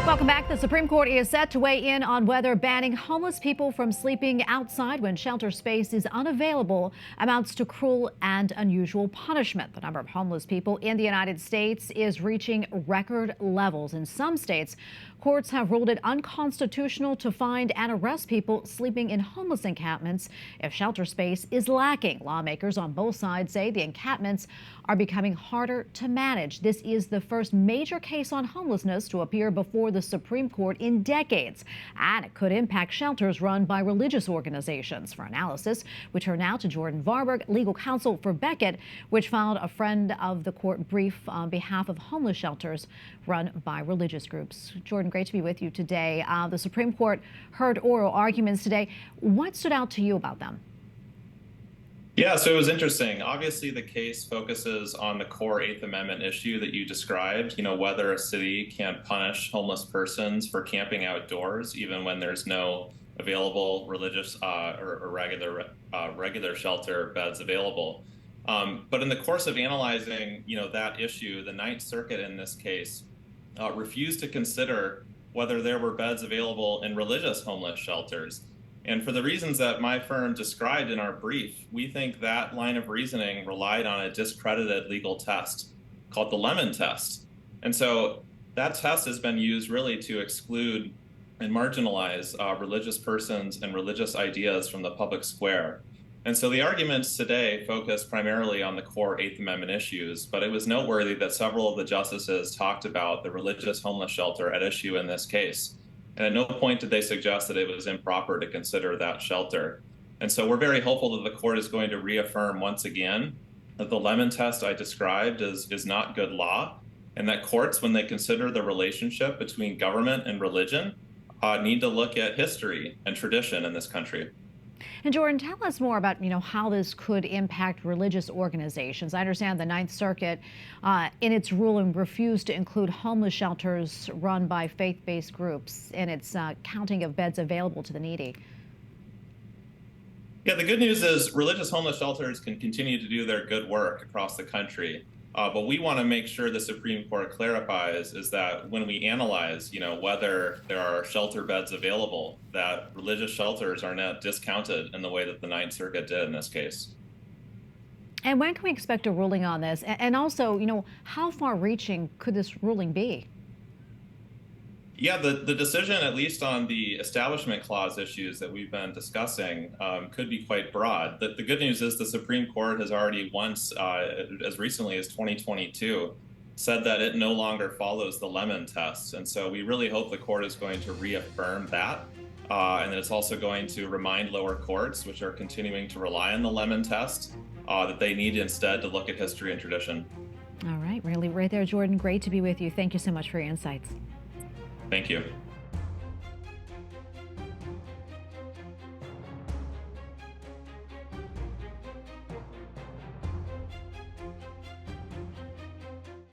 Welcome back. The Supreme Court is set to weigh in on whether banning homeless people from sleeping outside when shelter space is unavailable amounts to cruel and unusual punishment. The number of homeless people in the United States is reaching record levels. In some states, courts have ruled it unconstitutional to find and arrest people sleeping in homeless encampments if shelter space is lacking. Lawmakers on both sides say the encampments are becoming harder to manage. This is the first major case on homelessness to appear before the Supreme Court in decades, and it could impact shelters run by religious organizations. For analysis, we turn now to Jordan Varberg, legal counsel for Becket, which filed a friend of the court brief on behalf of homeless shelters run by religious groups. Jordan, great to be with you today. The Supreme Court heard oral arguments today. What stood out to you about them? Yeah, so it was interesting. Obviously, the case focuses on the core Eighth Amendment issue that you described, whether a city can punish homeless persons for camping outdoors, even when there's no available religious or regular shelter beds available. But in the course of analyzing, that issue, the Ninth Circuit in this case refused to consider whether there were beds available in religious homeless shelters. And for the reasons that my firm described in our brief, we think that line of reasoning relied on a discredited legal test called the Lemon test. And so that test has been used really to exclude and marginalize religious persons and religious ideas from the public square. And so the arguments today focus primarily on the core Eighth Amendment issues, but it was noteworthy that several of the justices talked about the religious homeless shelter at issue in this case. And at no point did they suggest that it was improper to consider that shelter. And so we're very hopeful that the court is going to reaffirm once again that the Lemon test I described is not good law, and that courts, when they consider the relationship between government and religion, need to look at history and tradition in this country. And Jordan, tell us more about, how this could impact religious organizations. I understand the Ninth Circuit, in its ruling, refused to include homeless shelters run by faith-based groups in its counting of beds available to the needy. Yeah, the good news is religious homeless shelters can continue to do their good work across the country. But we want to make sure the Supreme Court clarifies is that when we analyze, whether there are shelter beds available, that religious shelters are not discounted in the way that the Ninth Circuit did in this case. And when can we expect a ruling on this? And also, how far-reaching could this ruling be? Yeah, the decision, at least on the Establishment Clause issues that we've been discussing, could be quite broad. The good news is the Supreme Court has already once, as recently as 2022, said that it no longer follows the Lemon test. And so we really hope the court is going to reaffirm that. And that it's also going to remind lower courts, which are continuing to rely on the Lemon test, that they need instead to look at history and tradition. All right, really right there, Jordan. Great to be with you. Thank you so much for your insights. Thank you.